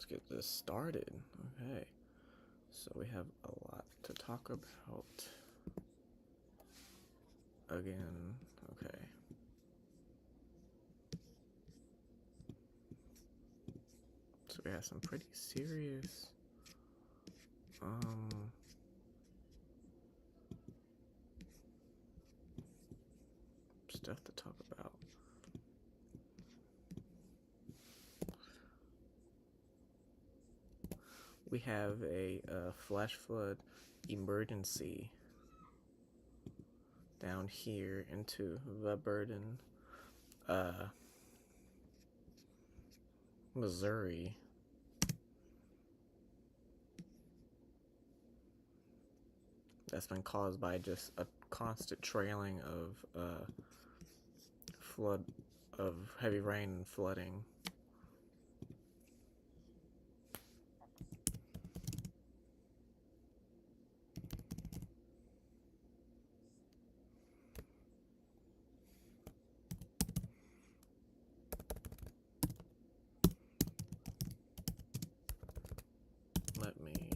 get this started. Okay, so we have a lot to talk about. Again, okay. So we have some pretty serious stuff to talk about. We have a flash flood emergency down here into Verburden, Missouri. That's been caused by just a constant trailing of heavy rain and flooding. Let me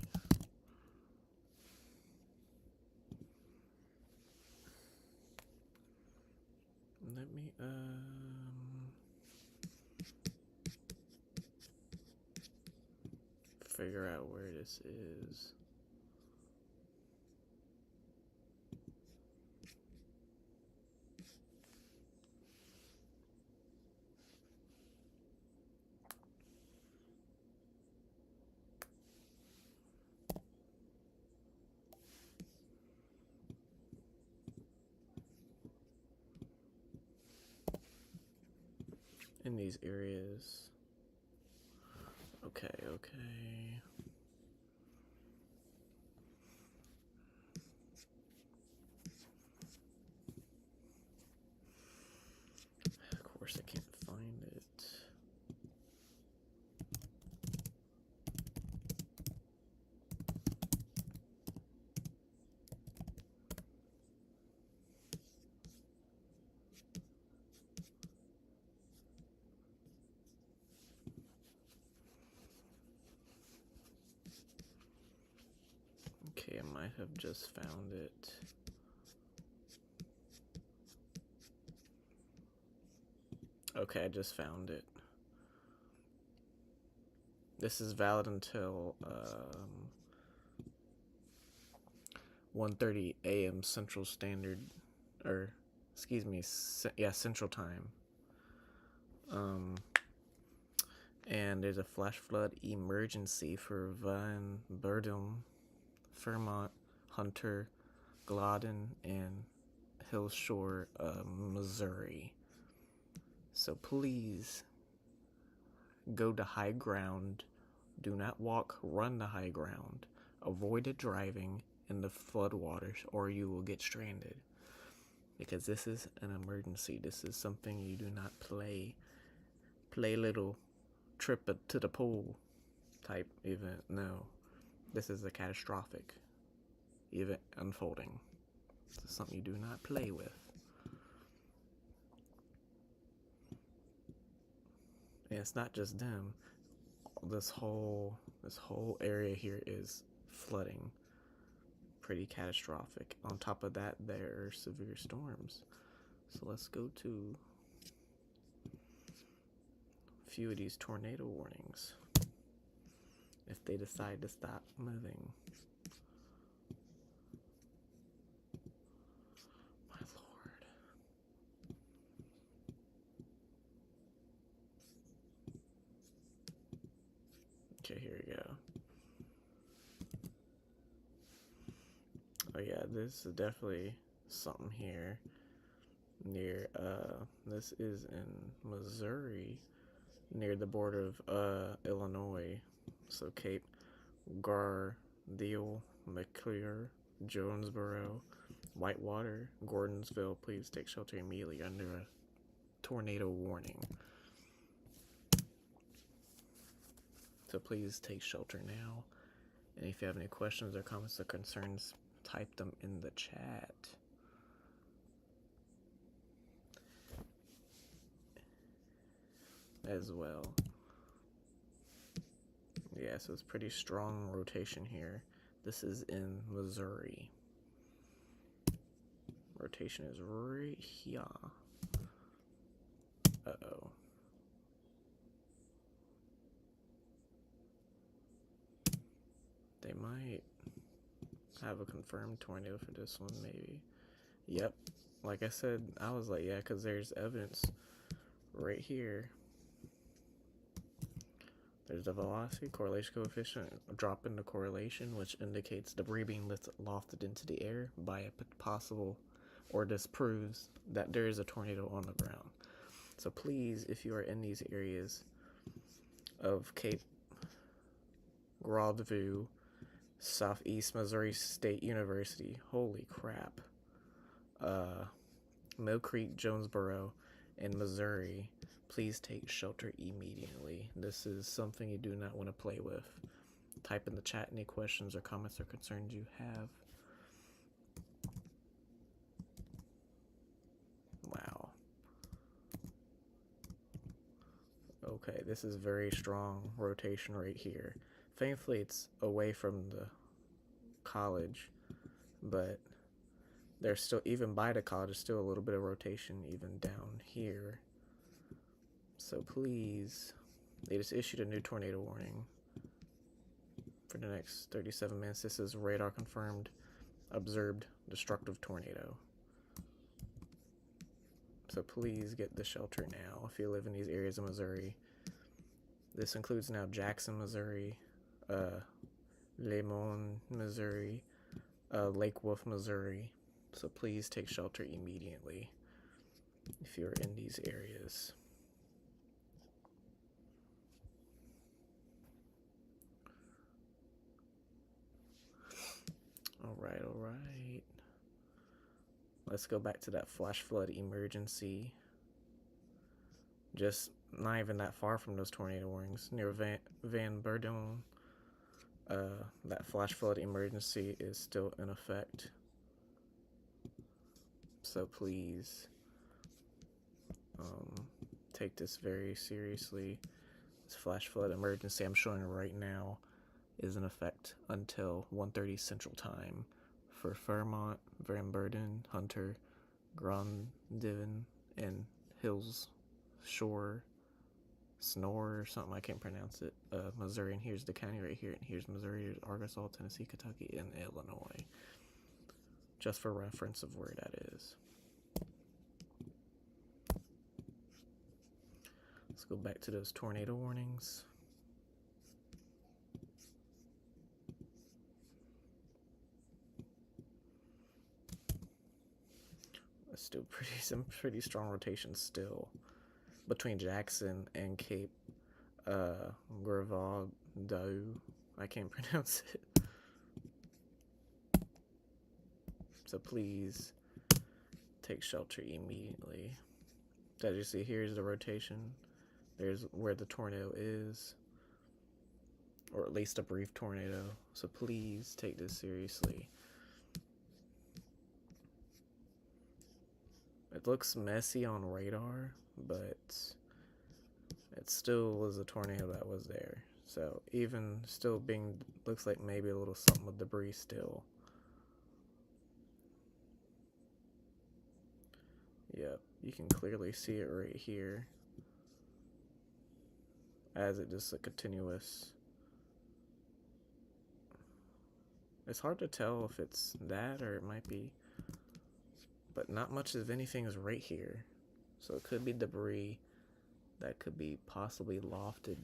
figure out where this is. In these areas. Okay. Of course I can't find it. Okay, I might have just found it. Okay, I just found it. This is valid until 1:30 a.m. Central Standard, or excuse me, Central Time. And there's a flash flood emergency for Van Burdum, Fairmont, Hunter, Gladden, and Hillshore, Missouri. So please go to high ground. Do not walk, run to high ground. Avoid driving in the floodwaters or you will get stranded. Because this is an emergency. This is something you do not play little trip to the pool type event. No. This is a catastrophic event unfolding. This is something you do not play with. And it's not just them. This whole area here is flooding. Pretty catastrophic. On top of that, there are severe storms. So let's go to a few of these tornado warnings. If they decide to stop moving. My Lord. Okay, here we go. Oh yeah, this is definitely something here near, this is in Missouri, near the border of Illinois. So Cape Gardeal, McClure, Jonesboro, Whitewater, Gordonsville, please take shelter immediately under a tornado warning. So please take shelter now. And if you have any questions or comments or concerns, type them in the chat. As well. Yeah, so it's pretty strong rotation here. This is in Missouri. Rotation is right here. Uh-oh. They might have a confirmed tornado for this one, maybe. Yep. Like I said, I was like, yeah, because there's evidence right here. There's the velocity correlation coefficient drop in the correlation, which indicates debris being lofted into the air by a possible, or disproves that there is a tornado on the ground. So please, if you are in these areas of Cape Broadview, Southeast Missouri State University, holy crap, Mill Creek, Jonesboro, and Missouri, please take shelter immediately. This is something you do not want to play with. Type in the chat any questions or comments or concerns you have. Wow. Okay, this is very strong rotation right here. Thankfully, it's away from the college, but there's still, even by the college, there's still a little bit of rotation even down here. So please, they just issued a new tornado warning for the next 37 minutes. This is radar confirmed observed destructive tornado. So please get the shelter now if you live in these areas of Missouri. This includes now Jackson, Missouri, Lemon, Missouri, Lake Wolf, Missouri. So please take shelter immediately if you're in these areas. All right. Let's go back to that flash flood emergency. Just not even that far from those tornado warnings, near Van Berdon. That flash flood emergency is still in effect. So please take this very seriously. This flash flood emergency I'm showing right now is in effect until 1:30 Central Time for Fairmont, Van Berdon, Hunter, Grand Divan, and Hills Shore, Snore or something, I can't pronounce it, Missouri, and here's the county right here, and here's Missouri, here's Arkansas, Tennessee, Kentucky, and Illinois, just for reference of where that is. Let's go back to those tornado warnings. It's still some pretty strong rotation still between Jackson and Cape Grevado. I can't pronounce it. So please take shelter immediately. As you see, here's the rotation. There's where the tornado is, or at least a brief tornado. So please take this seriously. It looks messy on radar, but it still was a tornado that was there. So even still being, looks like maybe a little something with debris still. Yep, you can clearly see it right here as it just a continuous. It's hard to tell if it's that or it might be, but not much of anything is right here. So it could be debris that could be possibly lofted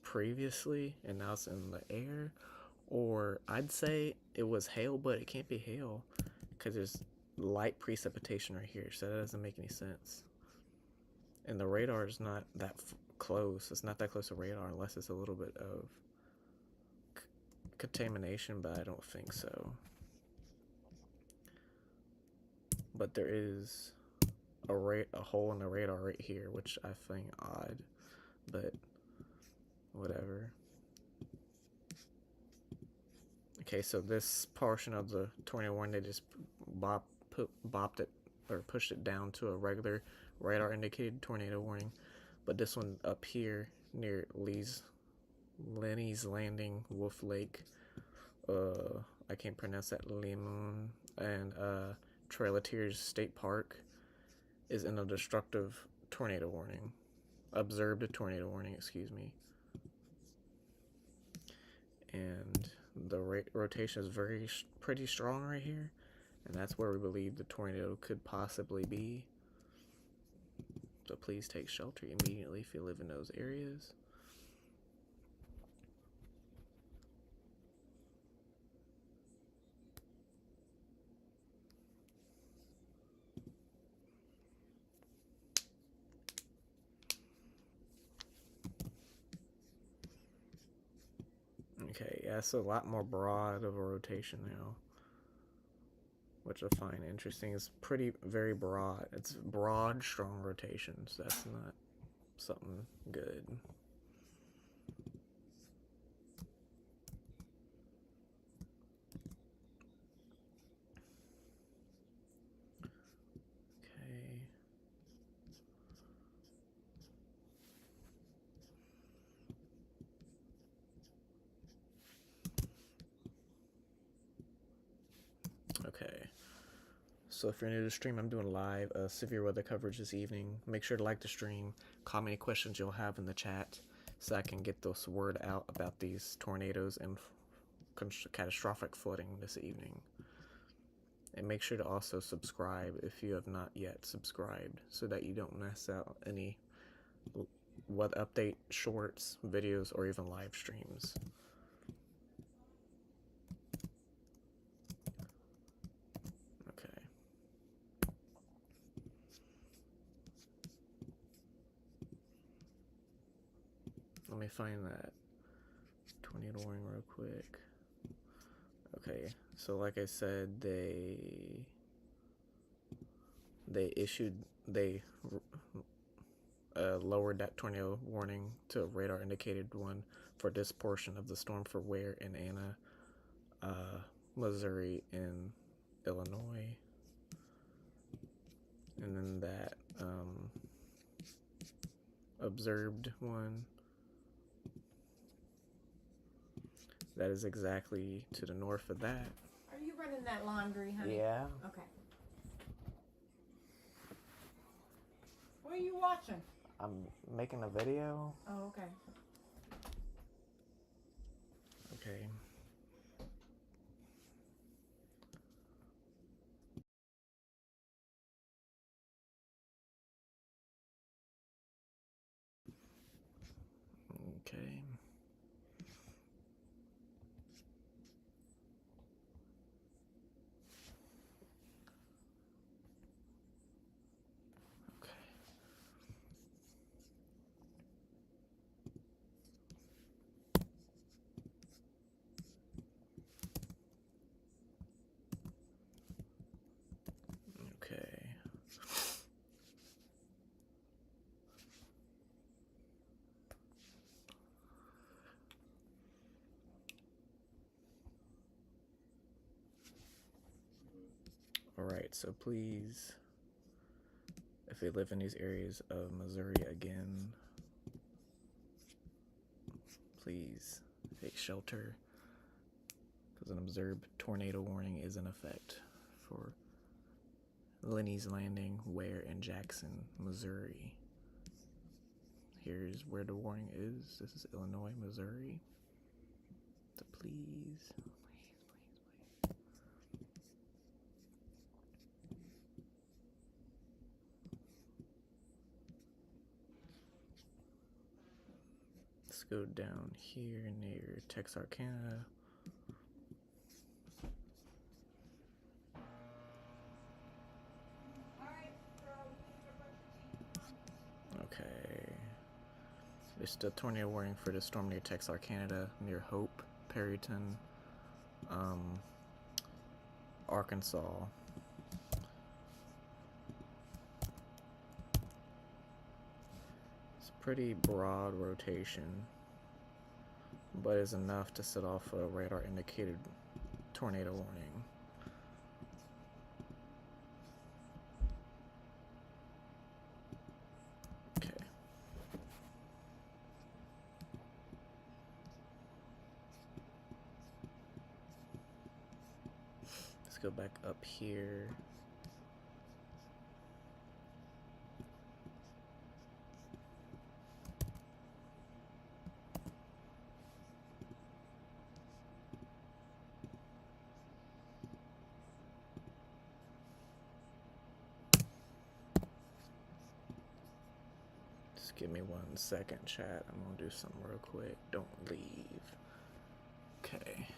previously and now it's in the air, or I'd say it was hail, but it can't be hail because there's light precipitation right here, so that doesn't make any sense. And the radar is not that close. It's not that close to radar unless it's a little bit of contamination, but I don't think so. But there is a hole in the radar right here, which I find odd, but whatever. Okay, so this portion of the tornado warning, they just bopped it or pushed it down to a regular radar indicated tornado warning, but this one up here near Lee's Lenny's Landing, Wolf Lake, I can't pronounce that, Lemon, and Trail of Tears State Park is in a destructive tornado warning. Observed a tornado warning, excuse me. And the rotation is pretty strong right here, and that's where we believe the tornado could possibly be. So please take shelter immediately if you live in those areas. Okay, yeah, it's a lot more broad of a rotation now, which I find interesting. It's very broad. It's broad, strong rotations. That's not something good. Okay. Okay. So if you're new to the stream, I'm doing live severe weather coverage this evening. Make sure to like the stream, comment any questions you'll have in the chat so I can get this word out about these tornadoes and catastrophic flooding this evening. And make sure to also subscribe if you have not yet subscribed so that you don't miss out any weather update shorts, videos, or even live streams. Okay. Let me find that tornado warning real quick. Okay, so like I said, they lowered that tornado warning to a radar indicated one for this portion of the storm for Ware and Anna, Missouri, and Illinois. And then that observed one, that is exactly to the north of that. Are you running that laundry, honey? Yeah. Okay. What are you watching? I'm making a video. Oh, okay. Okay. Okay. Okay. Alright, so please, if you live in these areas of Missouri again, please take shelter because an observed tornado warning is in effect for Lenny's Landing, Ware, and Jackson, Missouri. Here's where the warning is. This is Illinois, Missouri. So please. Let's go down here near Texarkana. Okay. There's still tornado warning for the storm near Texarkana, near Hope, Perryton, Arkansas. It's pretty broad rotation, but is enough to set off a radar indicated tornado warning. Okay. Let's go back up here. Just give me 1 second, chat. I'm gonna do something real quick. Don't leave. Okay.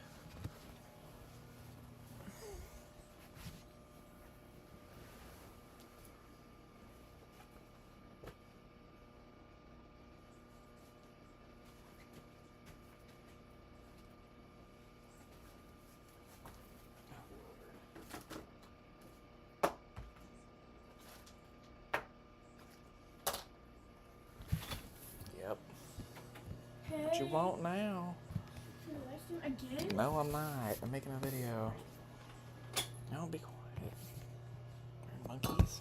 Yep. Hey. What you want now? Should I live stream again? No, I'm not. I'm making a video. No, be quiet. Monkeys.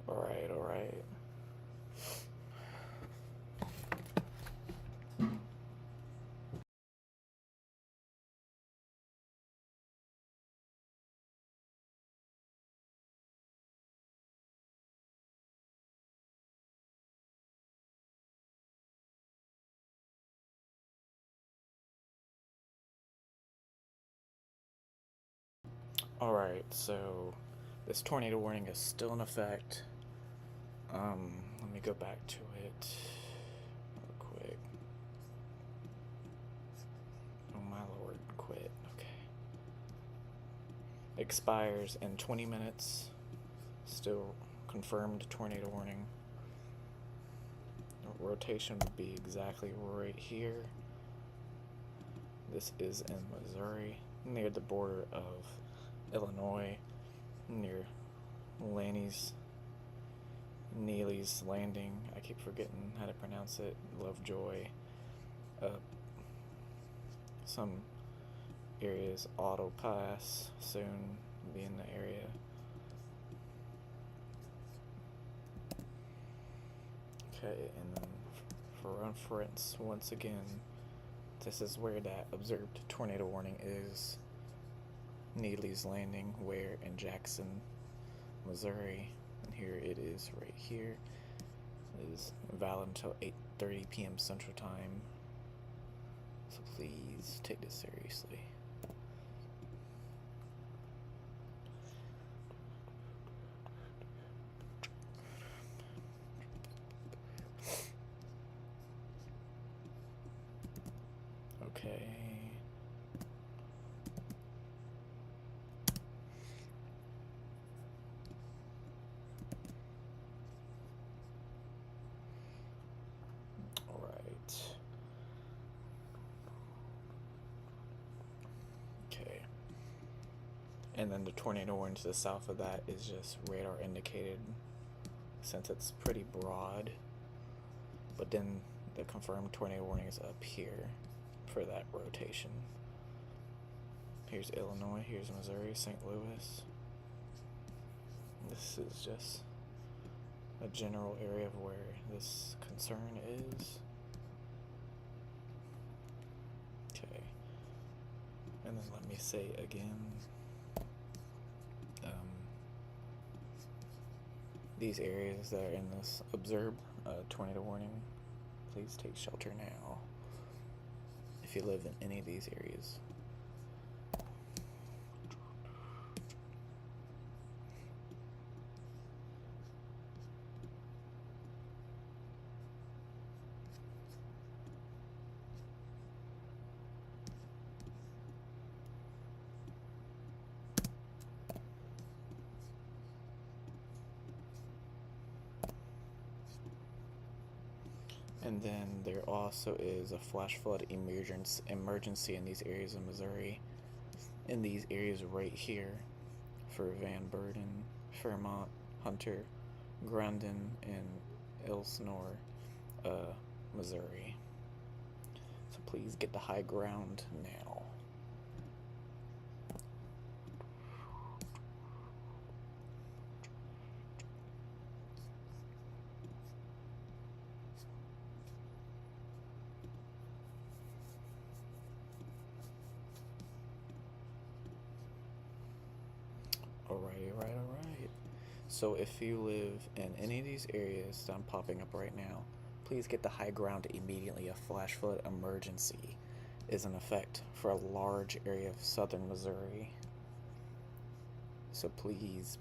Alright, alright. Alright, so this tornado warning is still in effect. Let me go back to it real quick. Oh my lord, quit. Okay. Expires in 20 minutes. Still confirmed tornado warning. The rotation would be exactly right here. This is in Missouri, near the border of Illinois, near Neely's Landing. I keep forgetting how to pronounce it. Lovejoy. Some areas auto pass soon be in the area. Okay, and then for reference, once again, this is where that observed tornado warning is. Neely's Landing, where in Jackson, Missouri, and here it is right here. It is valid until 8:30 p.m. Central Time. So please take this seriously. Okay. All right. Okay. And then the tornado warning to the south of that is just radar indicated, since it's pretty broad. But then the confirmed tornado warning is up here for that rotation. Here's Illinois, here's Missouri, St. Louis. This is just a general area of where this concern is. Okay. And then let me say again, these areas that are in this observed tornado warning, please take shelter now if you live in any of these areas. And then there also is a flash flood emergency in these areas of Missouri. In these areas right here for Van Burden, Fairmont, Hunter, Grandin, and Elsinore, Missouri. Please get the high ground now. Alright. So if you live in any of these areas that I'm popping up right now, please get the high ground immediately. A flash flood emergency is in effect for a large area of southern Missouri. So please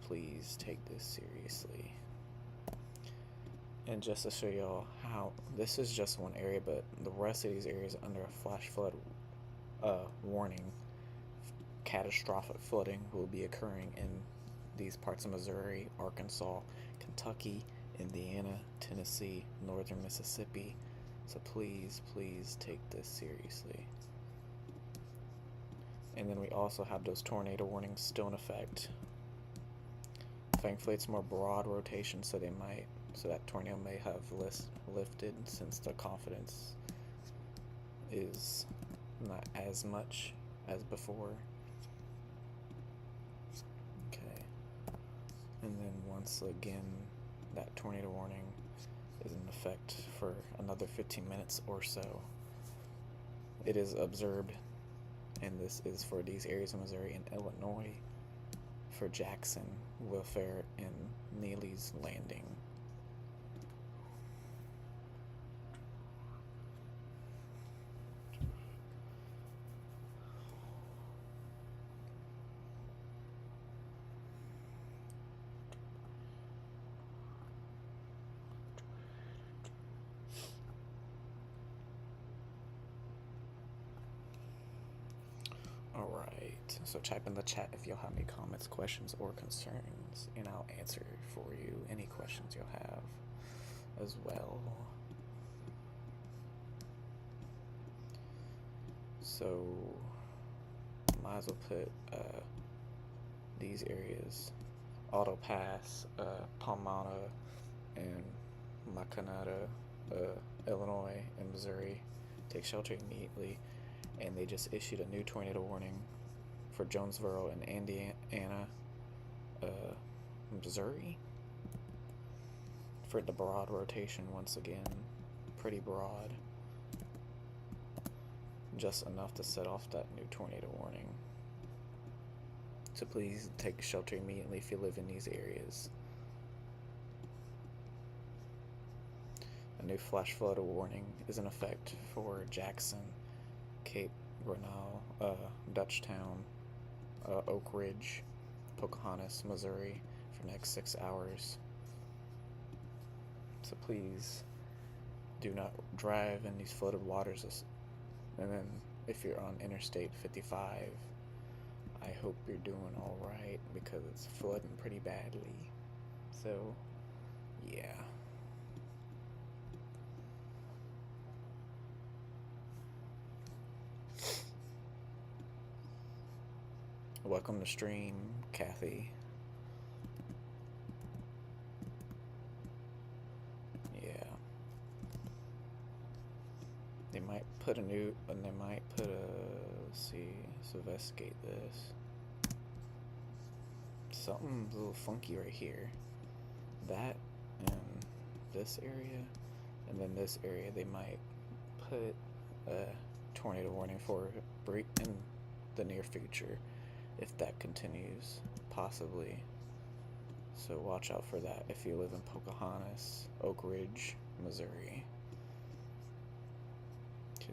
take this seriously. And just to show y'all how, this is just one area, but the rest of these areas are under a flash flood warning. Catastrophic flooding will be occurring in these parts of Missouri, Arkansas, Kentucky, Indiana, Tennessee, northern Mississippi. So please take this seriously. And then we also have those tornado warnings still in effect. Thankfully, it's more broad rotation, so that tornado may have lifted, since the confidence is not as much as before. Okay. And then once again, that tornado warning is in effect for another 15 minutes or so. It is observed, and this is for these areas of Missouri and Illinois, for Jackson, Wilfair, and Neely's Landing. Alright, so type in the chat if you'll have any comments, questions, or concerns, and I'll answer for you any questions you'll have as well. So, might as well put these areas, Auto Pass, Palmana, and Macanata, Illinois, and Missouri, take shelter immediately. And they just issued a new tornado warning for Jonesboro and Indiana, Missouri, for the broad rotation once again. Pretty broad. Just enough to set off that new tornado warning. So please take shelter immediately if you live in these areas. A new flash flood warning is in effect for Jackson, Cape Renal, Dutchtown, Oak Ridge, Pocahontas, Missouri for the next 6 hours. So please do not drive in these flooded waters. And then if you're on Interstate 55, I hope you're doing alright, because it's flooding pretty badly. So, yeah. Welcome to stream, Kathy. Yeah. They might put let's see, let's investigate this. Something's a little funky right here. That and this area, and then this area, they might put a tornado warning for in the near future, if that continues, possibly. So watch out for that if you live in Pocahontas, Oak Ridge, Missouri.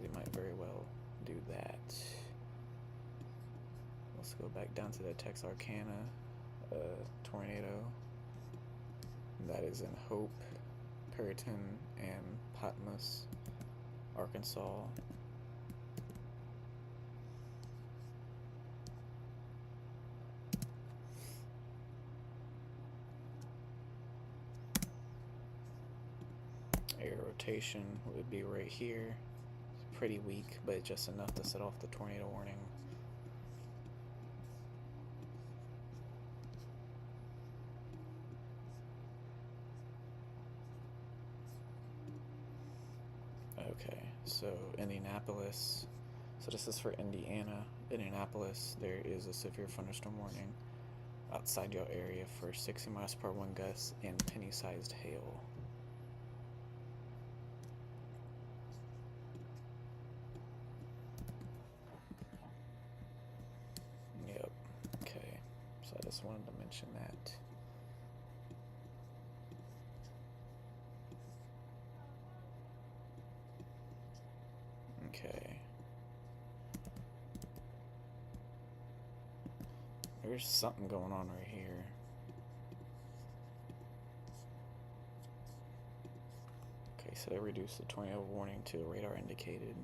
They might very well do that. Let's go back down to the Texarkana tornado. That is in Hope, Perryton, and Patmos, Arkansas. Air rotation would be right here. It's pretty weak, but just enough to set off the tornado warning. Okay, so Indianapolis. So this is for Indiana. Indianapolis, there is a severe thunderstorm warning outside your area for 60 miles per wind gusts and penny-sized hail. Yep. Okay. So I just wanted to mention that. Okay. There's something going on right here. Okay, so they reduced the tornado warning to radar indicated.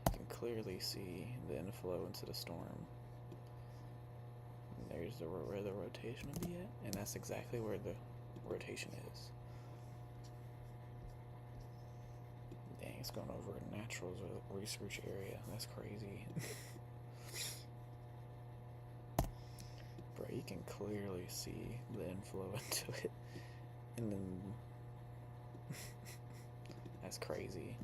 You can clearly see the inflow into the storm. And there's where the rotation will be at, and that's exactly where the rotation is. Dang, it's going over a naturals research area. That's crazy. Bro, you can clearly see the inflow into it. And then that's crazy.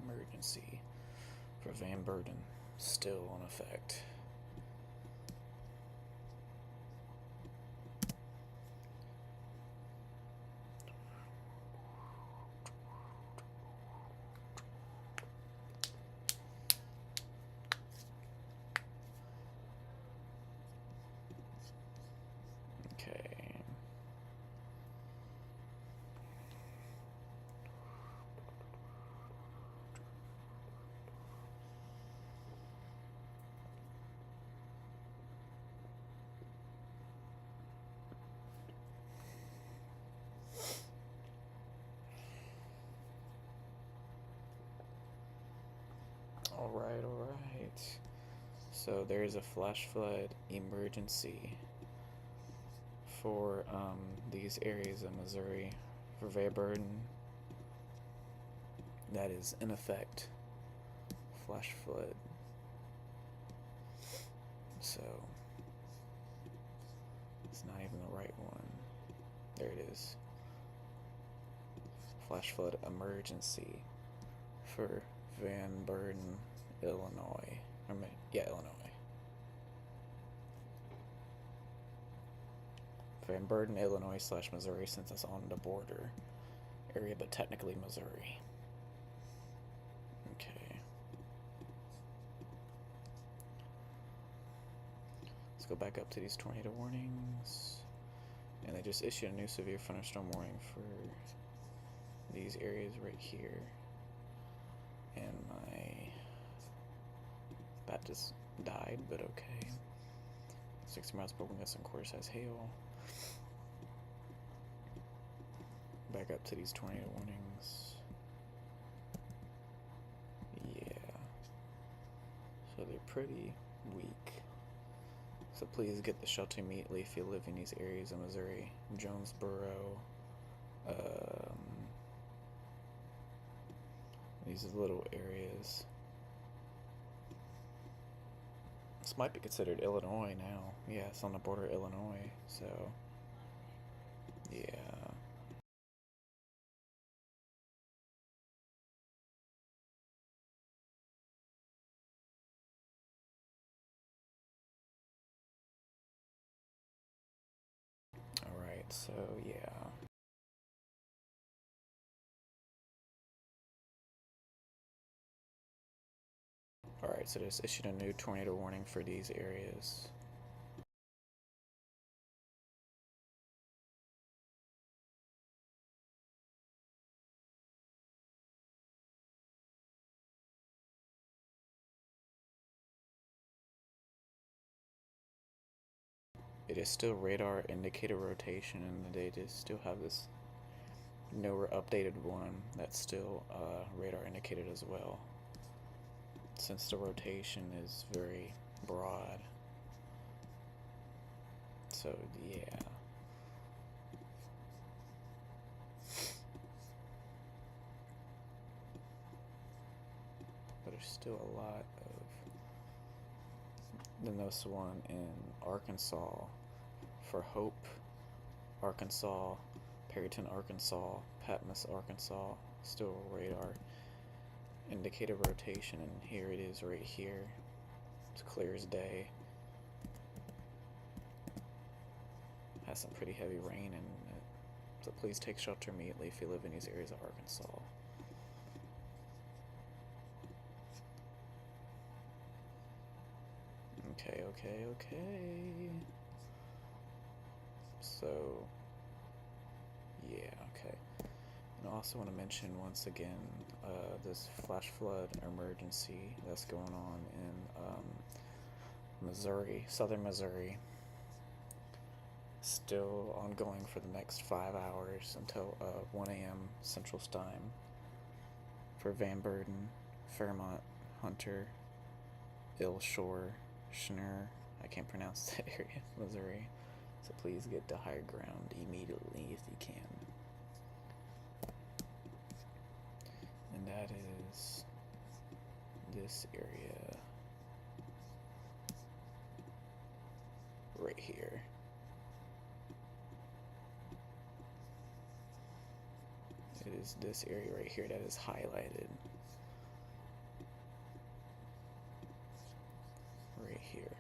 Emergency for Van Burden still in effect. Okay. Alright, alright. So there's a flash flood emergency for these areas of Missouri for Van Burden. That is in effect. Flash flood. So it's not even the right one. There it is. Flash flood emergency for Van Burden, Illinois. Illinois. Van Burden, Illinois / Missouri, since it's on the border area, but technically Missouri. Okay. Let's go back up to these tornado warnings. And they just issued a new severe thunderstorm warning for these areas right here. And my Baptist died, but okay. 60 miles per wind gusts and quarter-size hail. Back up to these tornado warnings. Yeah. So they're pretty weak. So please get the shelter immediately if you live in these areas of Missouri. Jonesboro. These little areas. This might be considered Illinois now. Yeah, it's on the border of Illinois, so yeah. Alright, so yeah. Alright, so just issued a new tornado warning for these areas. it is still radar indicator rotation, and they just still have this newer updated one that's still radar indicated as well, since the rotation is very broad. So yeah. But there's still a lot of. Then there's one in Arkansas for Hope, Arkansas, Perryton, Arkansas, Patmos, Arkansas, still radar indicator rotation, and here it is right here. It's clear as day. Has some pretty heavy rain in it, so please take shelter immediately if you live in these areas of Arkansas. Okay. So, yeah, okay. And I also want to mention once again this flash flood emergency that's going on in Missouri, southern Missouri. Still ongoing for the next 5 hours until 1 a.m. Central Time for Van Burden, Fairmont, Hunter, Shore, Schnur, I can't pronounce that area, Missouri. So please get to higher ground immediately if you can. And that is this area right here. It is this area right here that is highlighted. Right here.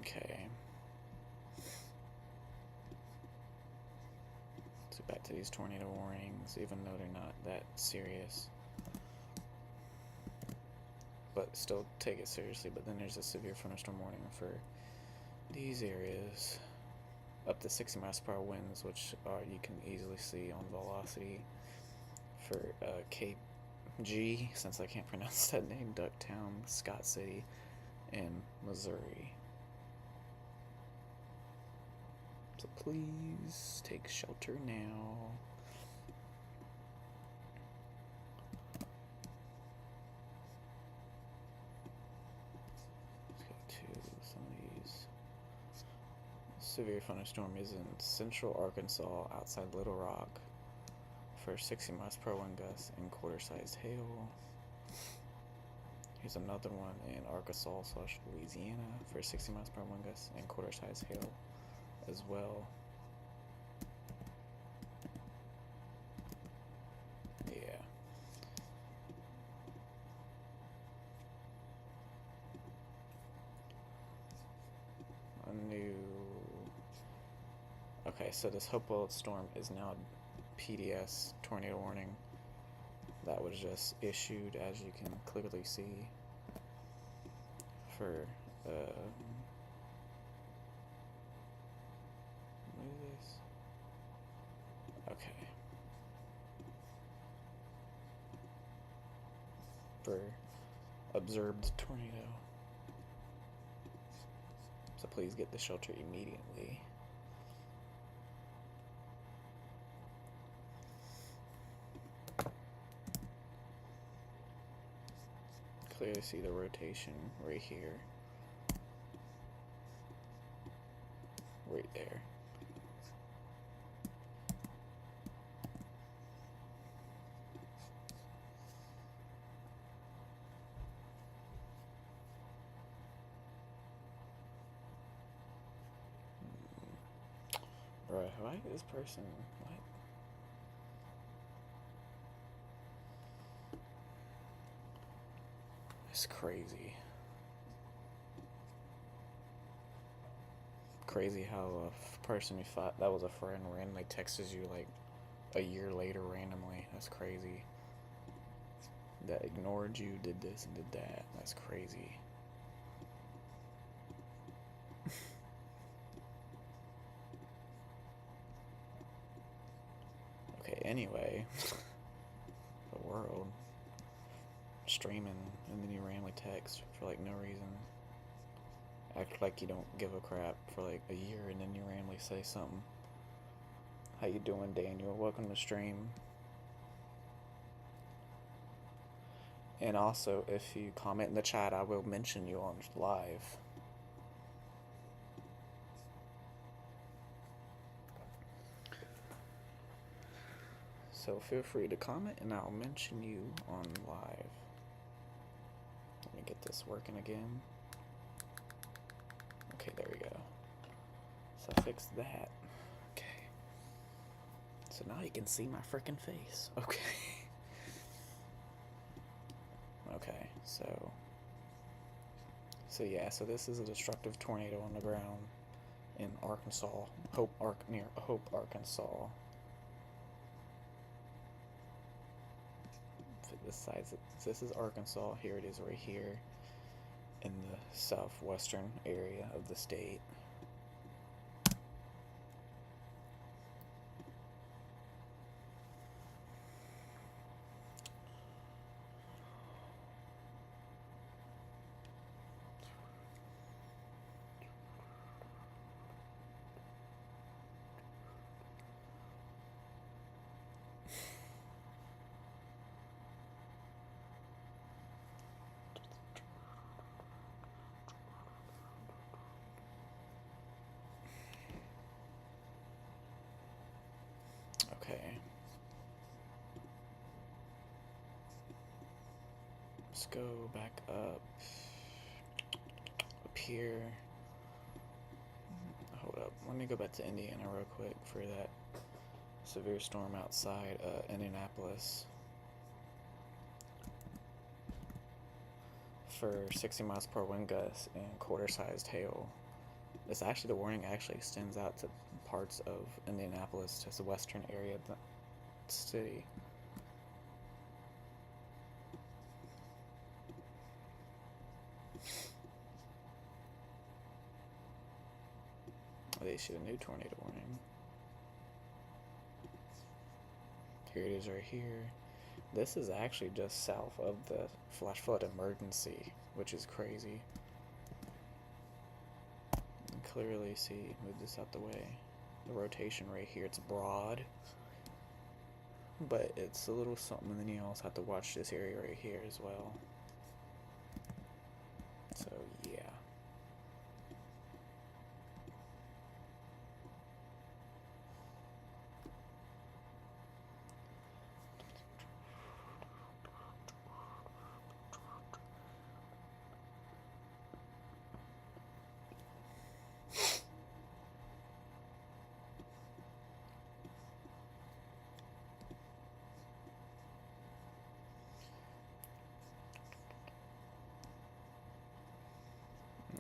Okay. So back to these tornado warnings, even though they're not that serious. But still take it seriously. But then there's a severe thunderstorm warning for these areas. Up to 60 miles per hour winds, which you can easily see on velocity for Cape G, since I can't pronounce that name, Ducktown, Scott City, and Missouri. So please take shelter now. Let's go to some of these. Severe thunderstorm is in central Arkansas outside Little Rock for 60 miles per hour wind gusts and quarter-sized hail. Here's another one in Arkansas / Louisiana for 60 miles per hour wind gusts and quarter-sized hail as well. Yeah. A new. Okay, so this Hopewell storm is now PDS tornado warning. That was just issued, as you can clearly see, for what is this? Okay. For observed tornado. So please get the shelter immediately. Clearly see the rotation right here. Right there. Bruh, why is this person? What? It's crazy. Crazy how a person you thought that was a friend randomly texts you like a year later randomly. That's crazy. That ignored you, did this and did that. That's crazy. Okay, anyway. The world. Streaming, and then you randomly text for like no reason. Act like you don't give a crap for like a year, and then you randomly say something. How you doing, Daniel? Welcome to stream. And also, if you comment in the chat, I will mention you on live. So feel free to comment, and I'll mention you on live. Let me get this working again. Okay, there we go. So I fixed that. Okay. So now you can see my freaking face. Okay. Okay, so yeah, so this is a destructive tornado on the ground in Arkansas, near Hope, Arkansas. This is Arkansas. Here it is right here in the southwestern area of the state. Okay. Let's go back up here. Hold up. Let me go back to Indiana real quick for that severe storm outside Indianapolis. For 60 miles per hour wind gusts and quarter-sized hail. It's actually, the warning actually extends out to parts of Indianapolis, to the western area of the city. They issued a new tornado warning. Here it is right here. This is actually just south of the flash flood emergency, which is crazy. You can clearly see, move this out the way. The rotation right here, it's broad, but it's a little something, and then you also have to watch this area right here as well. So yeah.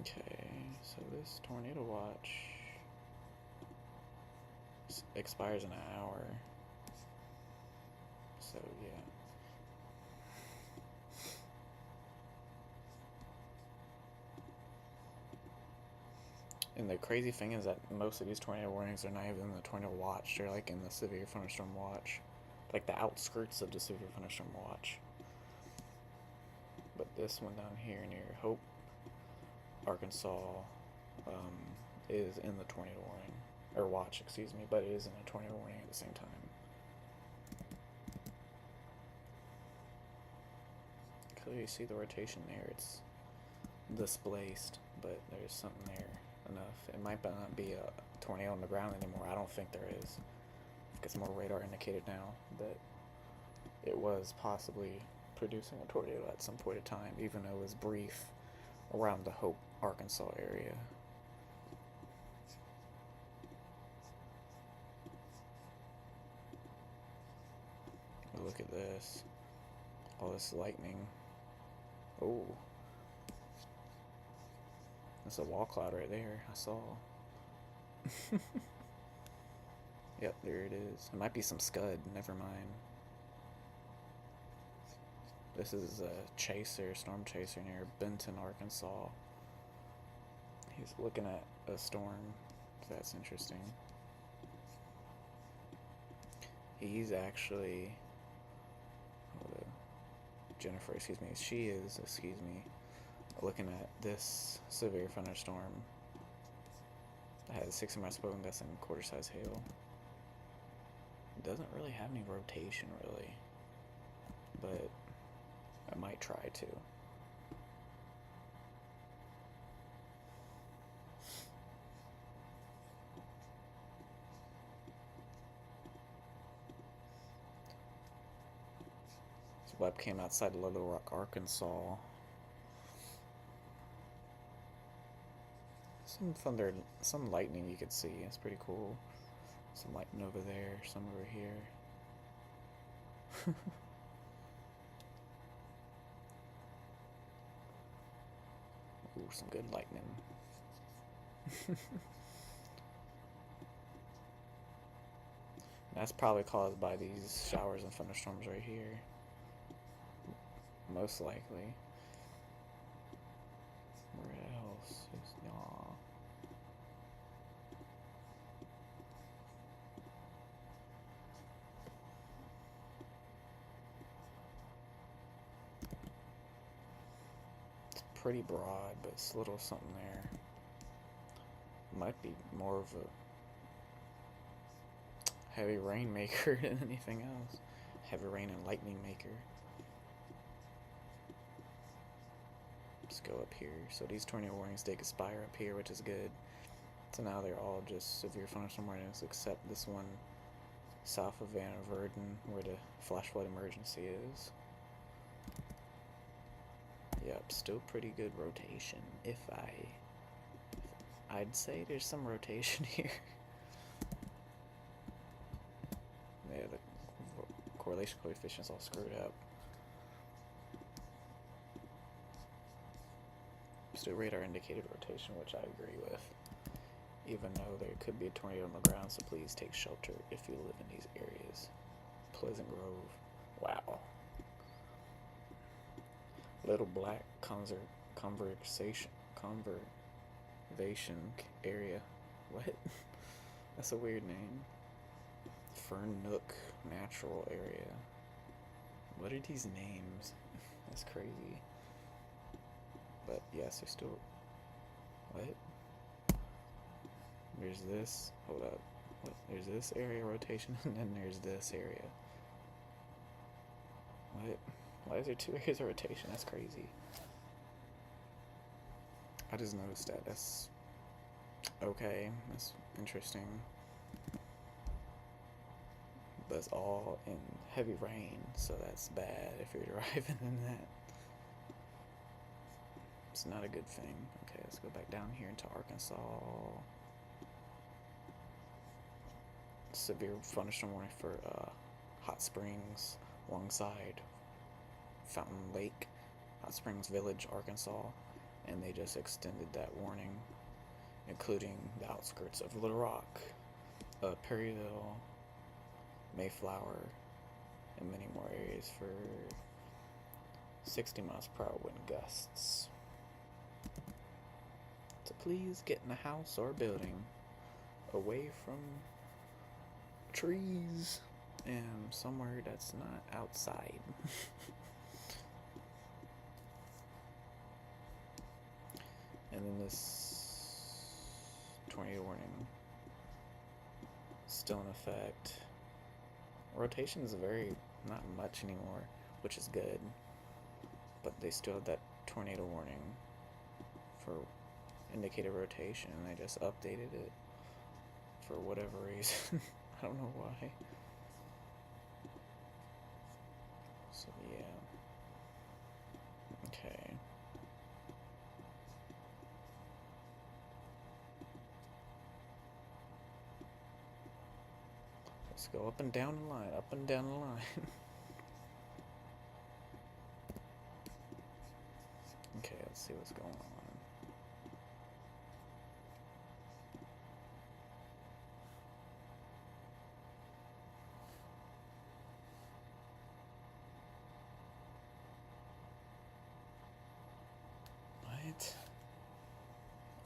Okay, so this tornado watch expires in an hour. So yeah. And the crazy thing is that most of these tornado warnings are not even in the tornado watch. They're like in the severe thunderstorm watch, like the outskirts of the severe thunderstorm watch. But this one down here near Hope, Arkansas, is in the tornado warning, or watch, excuse me, but it is in a tornado warning at the same time. Clearly you see the rotation there, it's displaced, but there's something there enough. It might not be a tornado on the ground anymore. I don't think there is. It's more radar indicated now that it was possibly producing a tornado at some point in time, even though it was brief around the Hope, Arkansas area. look at this. All this lightning. Oh. That's a wall cloud right there. I saw. Yep, there it is. It might be some scud. Never mind. This is a chaser, storm chaser near Benton, Arkansas. He's looking at a storm. That's interesting. He's actually... Jennifer, excuse me. She is, looking at this severe thunderstorm that has 60 miles per hour gust and quarter-size hail. It doesn't really have any rotation, really, but I might try to. This webcam outside Little Rock, Arkansas. Some thunder, some lightning you could see. It's pretty cool. Some lightning over there, some over here. Ooh, some good lightning. That's probably caused by these showers and thunderstorms right here. Most likely. Where else is y'all? It's pretty broad, but it's a little something there. Might be more of a heavy rain maker than anything else. Heavy rain and lightning maker. Let's go up here. So these tornado warnings did expire up here, which is good. So now they're all just severe thunderstorm warnings, except this one south of Van Verden, where the flash flood emergency is. Yep, still pretty good rotation. I'd say there's some rotation here. Yeah, the correlation coefficient's all screwed up. Still radar indicated rotation, which I agree with. Even though there could be a tornado on the ground, so please take shelter if you live in these areas. Pleasant Grove. Wow. Little Black Conservation Area. What? That's a weird name. Fern Nook Natural Area. What are these names? That's crazy. But yes, there's still... What? There's this. Hold up. What? There's this area rotation, and then there's this area. What? Why is there two areas of rotation? That's crazy. I just noticed that. That's... Okay. That's interesting. But it's all in heavy rain, so that's bad if you're driving in that. It's not a good thing. Okay, let's go back down here into Arkansas. Severe thunderstorm warning for Hot Springs alongside Fountain Lake, Hot Springs Village, Arkansas, and they just extended that warning, including the outskirts of Little Rock, Perryville, Mayflower, and many more areas for 60 miles per hour wind gusts. So please get in a house or building away from trees and somewhere that's not outside. And then this tornado warning still in effect. Rotation is very not much anymore, which is good, but they still have that tornado warning for indicated rotation, and they just updated it for whatever reason. I don't know why. So yeah. Okay. Let's go up and down the line, up and down the line. see what's going on. What?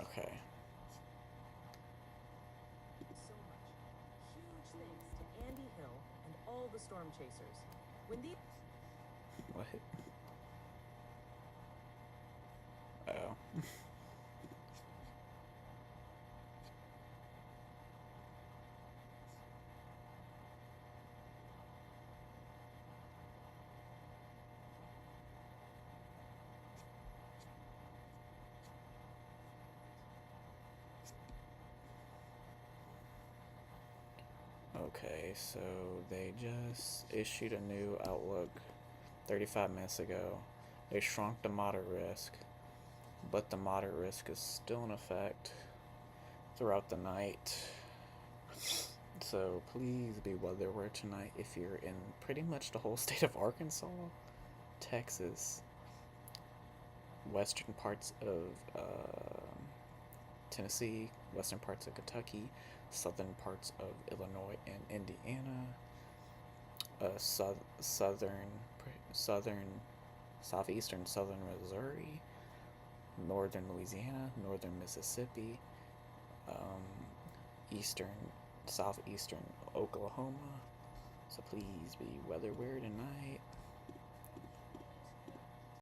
Okay. So much. Huge thanks to Andy Hill and all the storm chasers. When these What? Oh. Okay, so they just issued a new outlook 35 minutes ago. They shrunk the moderate risk, but the moderate risk is still in effect throughout the night. So please be weather aware tonight if you're in pretty much the whole state of Arkansas, Texas, western parts of Tennessee, western parts of Kentucky, southern parts of Illinois and Indiana, southern, southeastern, southern Missouri, northern Louisiana, northern Mississippi, um, eastern, southeastern Oklahoma. So please be weather aware tonight.